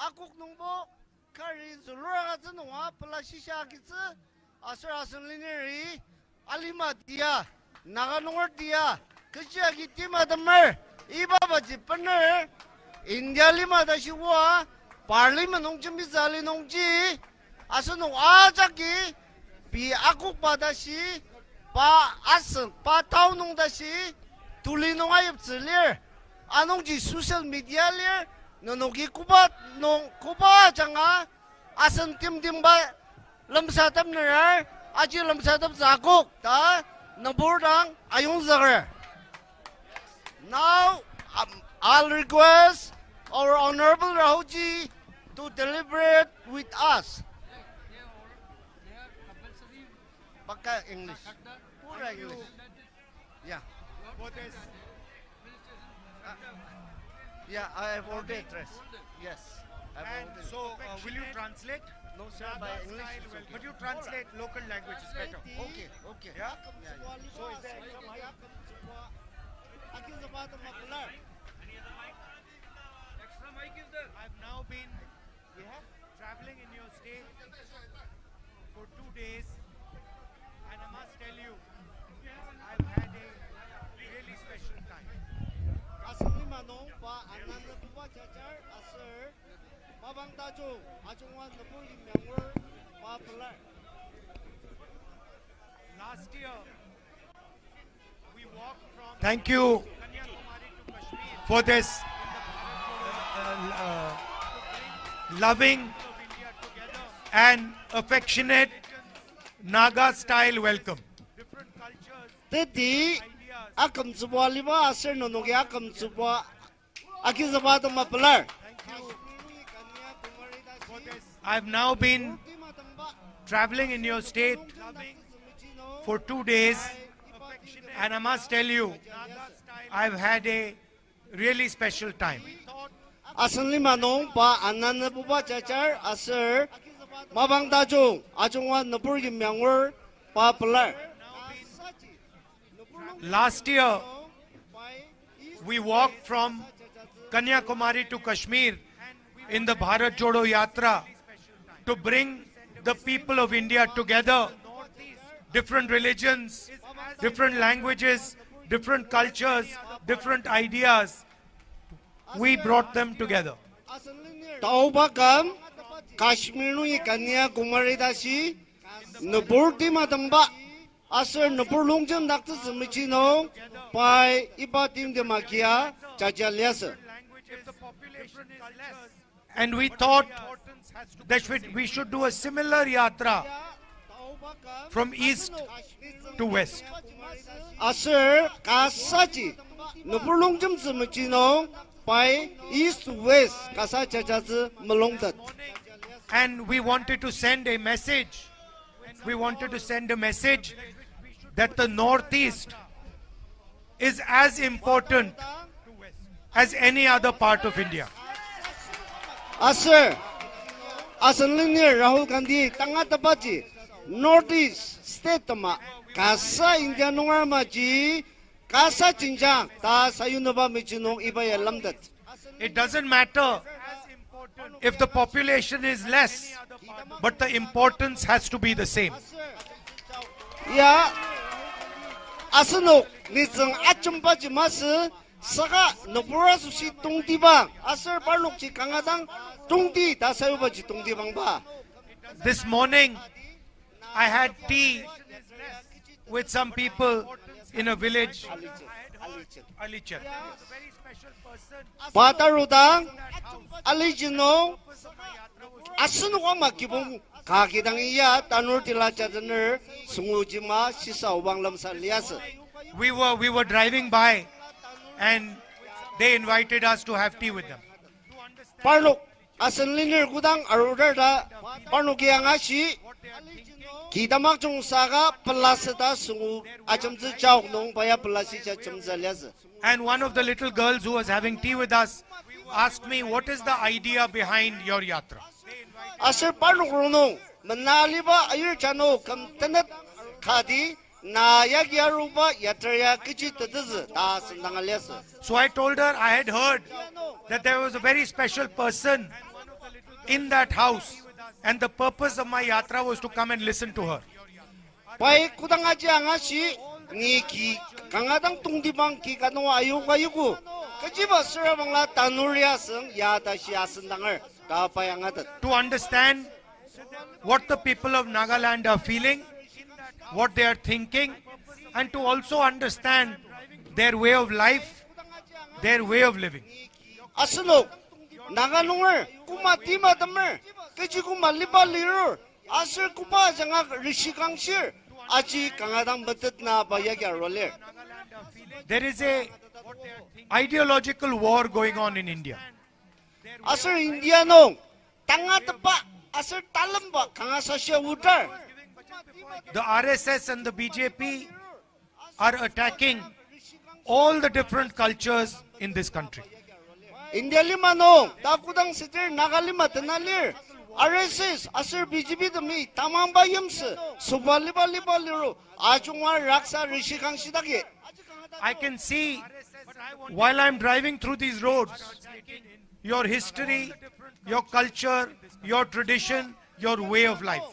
akuk nungbo kari zulura ka zinwa pelasisha kitse asur lineri alima dia naga nungor dia kerja kita madammer iba baji pener India lima da shiwa parliament nongji misali nongji asur nong ajaki bi akuk pada shi pa aseng pa tau nong da shi tuli nong ayep zilir anongji social media lir nonongki kuba janga asen tim ba lemsadam nerar aji lemsadam zakuk ta naburdang ayung zagar. Now I'll request our Honorable Rahulji to deliberate with us. Baka English. Pura English. Yeah. Yeah, I have already addressed. Yes. And so, will you translate? No, sir, by English. Okay. But you translate local languages better. Okay, okay. Yeah? So, is there I've now been traveling in your state for 2 days, and I must tell you, I've had a really special time. Asli manong pa ananda buba jajar asir mabang tajo ajungwan nepul imyangwer pa pelar. Last year, we walked from Thank you Kanyakumari to Kashmir for this loving of India together, and affectionate Naga-style welcome. different cultures, Teti ideas. akam subwa liba asir nonogi akam subwa akizaba tama pelar. For this I've now been traveling in your state loving, for 2 days, affectionate, and I must tell you, Naga-style, I've had a really special time. thought Asli manong pa ananda buba jajar asir mabang tajo ajungwan nepul imyangwer pa pelar. Last year, we walked from Kanyakumari to Kashmir in the Bharat Jodo Yatra to bring the people of India together, different religions, different languages, different cultures, different ideas. We brought them together. Taubakam Kashmir nui Kanyakumari dashi nepul di matamba asir nepul longjam dakta semichino pai iba tim de makia jajaliasa. if the population is less, And we thought importance has to that we should do a similar yatra from east to west. Asir kasaji nepul longjam semichino pai east west kasa jajazi melongtat. And we wanted to send a message. We wanted to send a message that the Northeast is as important as any other part of India. Asir Asanlinir Rahulgandhi tanga tapaji Northeast state tama kasa India nungar maji kasa jinjang ta sayunaba mijinong ibaya lamdat. It doesn't matter if the population is less, but the importance has to be the same. Ya asano nizang achumpaji mas saka nopura susi tungti bang asir parlok ji kangadang tungti ta sayubaji tungti bang ba. This morning, I had tea with some people in a village, Alichar. very special person Batarudang alijino asano wa makibong kakidang iya tanur tilachaner sungujima sisa ubang lamsa liasa. We were driving by, and they invited us to have tea with them. Parlok asan liner gudang arudar da parlok yang ashi kita makjong saga pelaseta sungu acamzi jauh nong paya pelasita camza liasa. And one of the little girls who was having tea with us asked me, what is the idea behind your yatra? Asir parlok runong menali ba ayur chano kam tenat kadi na yagya rupa yatraya kichi tadaz ta sendang liasa. So I told her I had heard that there was a very special person in that house. And the purpose of my yatra was to come and listen to her. pai kudangaji angasi ni ki kangadang tungdibang ki kanu ayu kayuku kajiba serabangla tanuria seng ya da sia sendangar da pai angadat. To understand what the people of Nagaland are feeling, what they are thinking, and to also understand their way of life, their way of living. Asano naganungar kuma tima damer kajiku malibaliru asir kupa janga rishikangsir aji kangadang betet na bayagi roller. There is a ideological war going on in India. Asir India no tanga tepa asir talamba kangasasya utar. The RSS and the BJP are attacking all the different cultures in this country. India lima no takudang sitir nagalima tenalir RSS asir BJP demi tamam bayams subalibalibaliru ajungwa raksa rishikangsidagi. I can see while I'm driving through these roads, your history, your culture, your tradition, your way of life.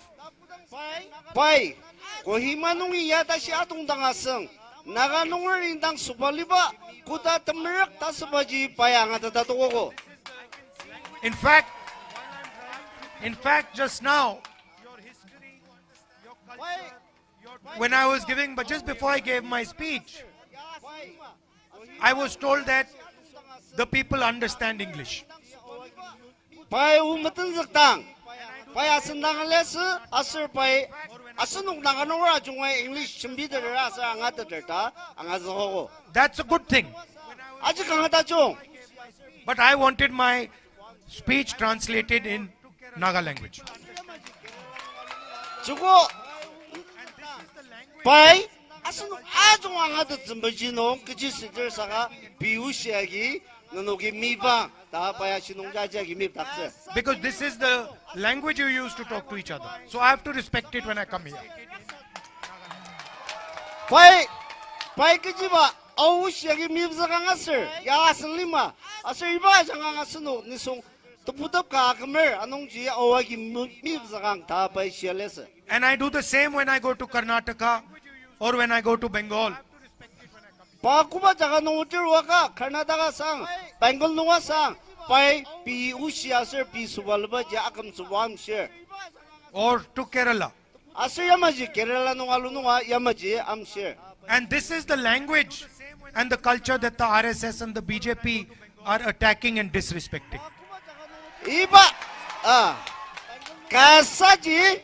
Pai kohimanungi yatashi atungdangaseng naganungar indang subaliba kuda temerak tasabaji payanga tatatogo. In fact, just now, when I was giving, but just before I gave my speech, I was told that the people understand English. Pai umatan zaktang pai asendang les asir pai asenung naganura jungwa English chimbider asa angata derta angazogo. That's a good thing. Aji kangata chung. But I wanted my speech translated in Naga language. Jugo pai asenung ajung angata zimbajino kiji sider saga biusiagi nonogi miba da pai asinung jajagi mib takse. Because this is the language you use to talk to each other. So I have to respect it when I come here. Pai kiji ba ausiagi mib zagangasir ya aslima asir iba jangangasunu nisung tuputap ka kamer anongji awagi mib zagang da pai sialese. And I do the same when I go to Karnataka or when I go to Bengal. Pakuba jaga nongtir waka Karnataka sang Bengal nunga sang pai pi usia sir pi subalba ja akam subam share. Or to Kerala. Asir yamaji Kerala nunga lununga yamaji am share. And this is the language and the culture that the RSS and the BJP are attacking and disrespecting. Iba kasaji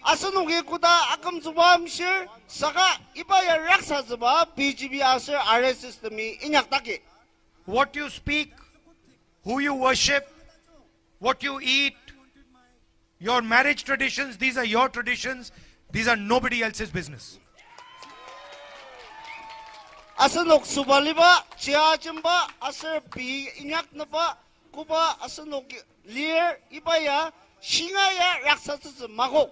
asunungi kuda akam subam share saka iba ya raksa zuba BJP asir RSS demi inyak taki. What you speak, who you worship, what you eat, your marriage traditions, these are your traditions. These are nobody else's business. Asanok subaliba chia chimba asir pi inyak napa kuba asanok lir ibaya shingaya raksasa mago.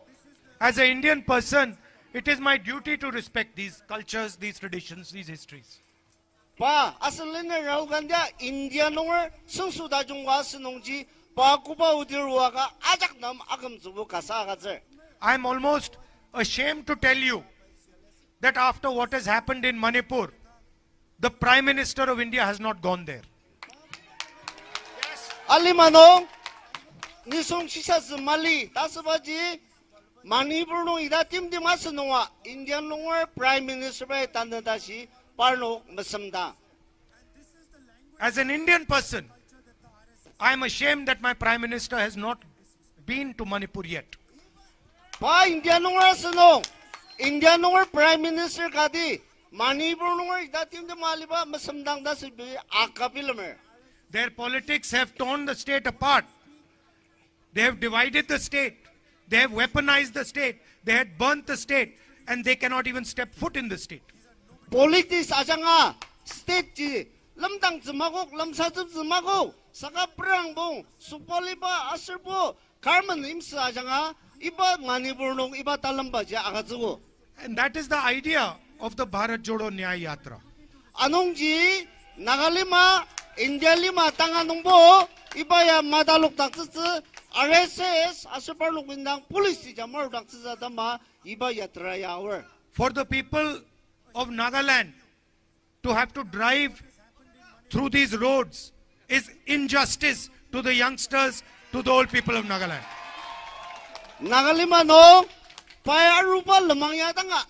As an Indian person, it is my duty to respect these cultures, these traditions, these histories. Pa asalina Rahulgandhi India nongar sungsuda jungwa asanongji pa kuba udirwaga ajak nam agam zubu kasa gazer. I am almost ashamed to tell you that after what has happened in Manipur, the Prime Minister of India has not gone there. Alimano nisong sisa mali tasabaji Manipur no ida tim di masanwa Indian nongar Prime Minister by tandadashi parno masamda. As an Indian person, I am ashamed that my Prime Minister has not been to Manipur yet. Pa Indian nongar sano Indian nongar Prime Minister kadi Manipur nongar ida tim di maliba masamdang da sibi akapilamer. Their politics have torn the state apart. They have divided the state. They have weaponized the state. They had burnt the state. And they cannot even step foot in the state. Politics ajanga state ji lamdang zmagok lamsazub zmagok saka prangbong supoliba asirbo karman imsa ajanga iba Manipur nong iba talamba ja agazugo. And that is the idea of the Bharat Jodo Yatra. Anongji nagalima India lima tangan nungbo ibaya madaluk tak tsi RSS asal perlu bindang polisi jamur tak tsi dama ibaya terayawar. For the people of Nagaland to have to drive through these roads is injustice to the youngsters, to the old people of Nagaland. Nagalima no paya rupa lemang ya tanga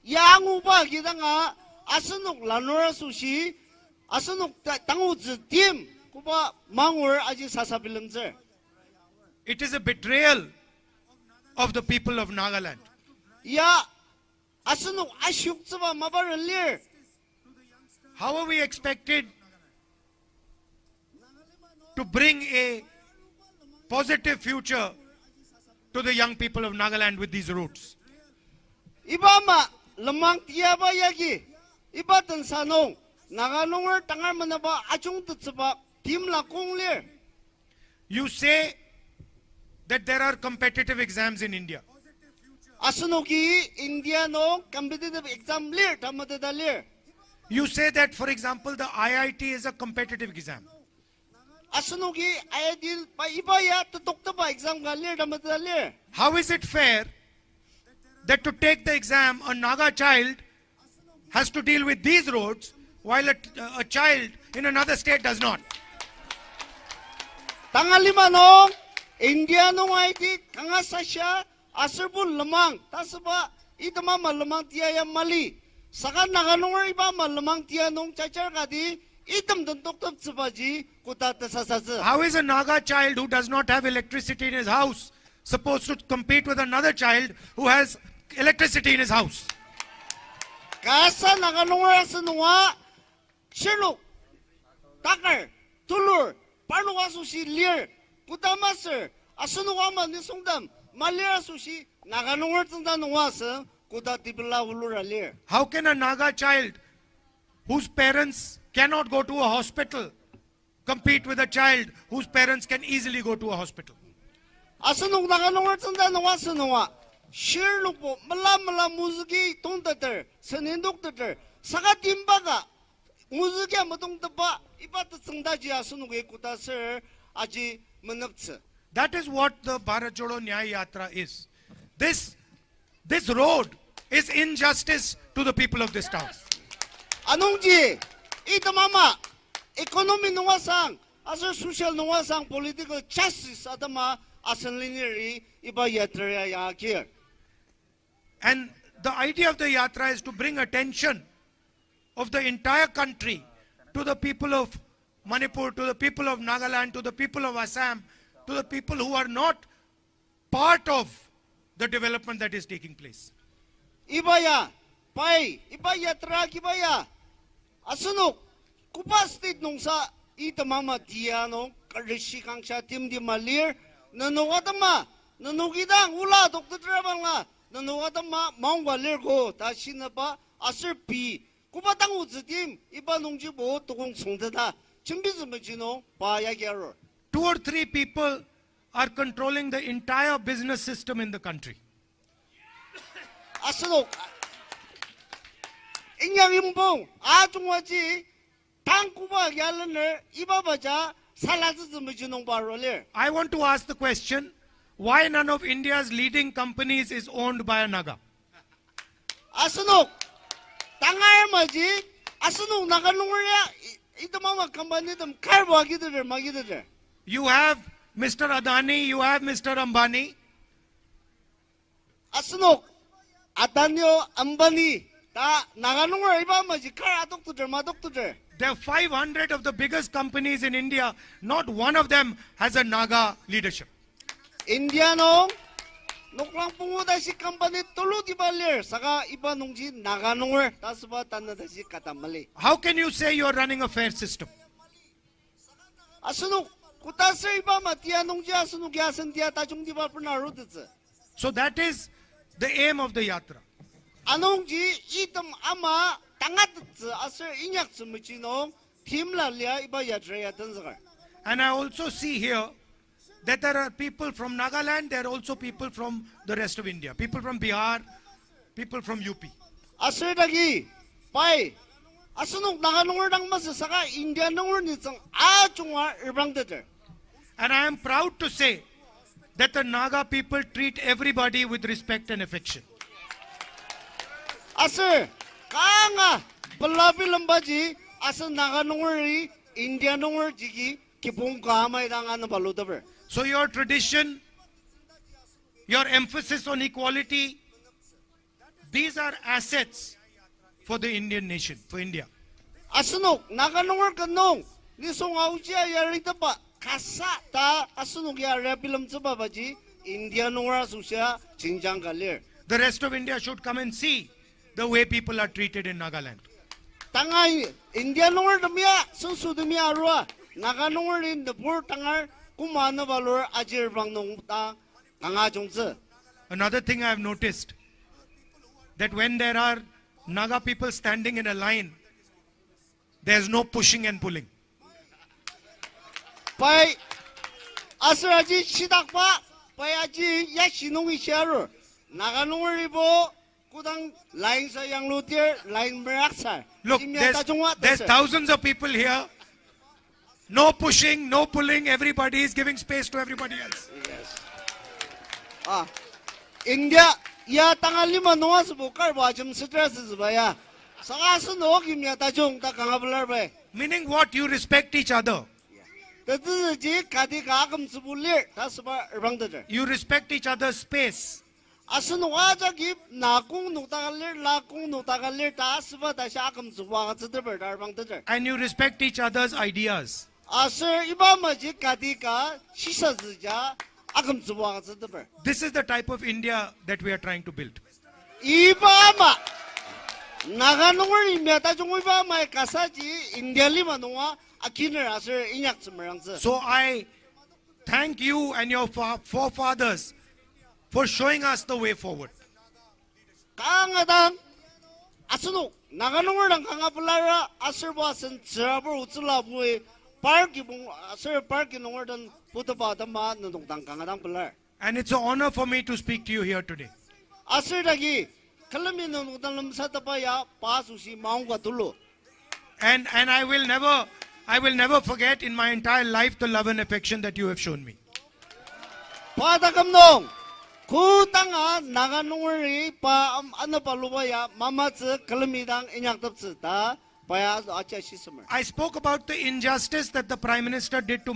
yang upa kita nga asenuk lanora sushi asenuk tangu tim kupa mangur aji sasabilengzer. It is a betrayal of the people of Nagaland. Ya asenuk asyuk tsaba mabarelir. How are we expected to bring a positive future to the young people of Nagaland with these routes? Iba ma lemang tiaba yagi iba tansanong nagalongor tangar manaba achung tsaba tim la konglir. You say that there are competitive exams in India. Asunuki India no competitive exam lir tamadada lir. You say that, for example, the IIT is a competitive exam. Asunuki ayadil pa ibaya tutok ba exam ga lir tamadada lir. How is it fair that to take the exam, a Naga child has to deal with these roads while a child in another state does not? Tangalima no India no IT tangasasya asarbul lemang tasaba itama malemang tiaya mali sakan naganong iba malemang tia nong cacar kadi itam tentok top sebaji kuta tasasasa. How is a Naga child who does not have electricity in his house supposed to compete with another child who has electricity in his house? Kasa naganong asanwa shiluk takar tulur parnuwa susi lir kuta master asanwa man nisongdam malira susi naganong tanda nuwasa kuta tibla ulura lir. How can a Naga child whose parents cannot go to a hospital compete with a child whose parents can easily go to a hospital? Asanong naganong tanda nuwasa nuwa shirluk po mala muziki tongtater sanindok tater saka timbaga muziki amatong tapa iba tatsangdaji asanong kuta sir aji manaptsa. That is what the Bharat Jodo Yatra is. This road is injustice to the people of this town. Anongji, ito mama, economy nuwasang, asal social nuwasang political justice atama asan lineary iba yatra yakir. And the idea of the yatra is to bring attention of the entire country to the people of Manipur, to the people of Nagaland, to the people of Assam, to the people who are not part of the development that is taking place. Ibaya, pai, ibaya tra kibaya. Asunok, kupastit nung sa ita mama tiano, karishikang siya tim di malir, nanukatama, nanukidang ula doktor trabang nanukatama, maungwa lir ko, tasin na ba, asir pi, kupatang uzitim, iba nung jibo, tukong sungtata, chimbizumajino, payagyaro. 2 or 3 people are controlling the entire business system in the country. Asunok, inyang imbong, atungwaji, tangkuba yalaner, ibabaja, salazumajinong barolir. I want to ask the question, why none of India's leading companies is owned by a Naga? Asunok, tangay maji, asunok nakanungya, ito mama company them karbo magider. You have Mr. Adani, you have Mr. Ambani. Asunok, Adanyo Ambani, ta nakanungya iba maji kar adoktuder madoktuder. There are 500 of the biggest companies in India. Not one of them has a Naga leadership. Indiano, nuklang punguda si company tulu di balir, saka iba nungji nakanungya, tasba tanada si katamali. How can you say you are running a fair system? Asunok, kutasir iba matia nungji asunok yasan dia tajung di ba pernarudetse. So that is the aim of the yatra. Anongji itam ama tangatetse asir inyak sumachino timla lia iba yatra yatanzagar. And I also see here that there are people from Nagaland, there are also people from the rest of India. People from Bihar, people from UP. Asir dagi, pai, Asunok naganungor dang masasaka India nungor nitsang achungwa irbangdeder. And I am proud to say that the Naga people treat everybody with respect and affection. Asir kanga belabi lembaji asal naganungori India nungor jigi kipung kamay dangan baludaber. So your tradition, your emphasis on equality, these are assets for the Indian nation, for India. Asunok naganungor kanong nisong ausia yarita pa kasa ta asunok ya bilam baji India nungor asusya chinjang galir. The rest of India should come and see the way people are treated in Nagaland. Tangay India nungor demia susu demia arwa naganungor in the poor tangar kumana valor ajir bang nung ta kanga jongse. Another thing I have noticed, that when there are Naga people standing in a line, there's no pushing and pulling. Pai asraji sidakpa pai aji ya sinungi sharu naganungor ibo kudang line sa yang lutier line meraksa. Look, there's thousands of people here. No pushing, no pulling, everybody is giving space to everybody else. Yes. India ya tangalima noas bukar bajum stress zbaya. Sagasu no kimya tajung ta kangablar bay. Meaning what? You respect each other. Ji kadi kagam subulir tasba rangdader. You respect each other's space. Asun waja gip nakung nutagalir lakung nutagalir tasba ta shakam suwa zder dar bangdader. And you respect each other's ideas. Asir ibama ji kadi ka shisha zja agam suwa zder. This is the type of India that we are trying to build. Ibama naganungor imya tajung ibama kasaji India lima noa akiner asir inyak semerangse. So I thank you and your forefathers for showing us the way forward. Kangadang asunu naganungor dang kangapulara asir basen zerabur utzulabui parki bung asir parki nungor dan putaba dama nung dang kangadang pular. And it's an honor for me to speak to you here today. Asir dagi kalami nung dang lamsatapa ya pasusi maungga dulu. And I will never forget in my entire life the love and affection that you have shown me. Padagam nong kutanga naganungori pa ano palubaya mamatse kalamidang inyaktabse ta paya acha shisamer. I spoke about the injustice that the Prime Minister did to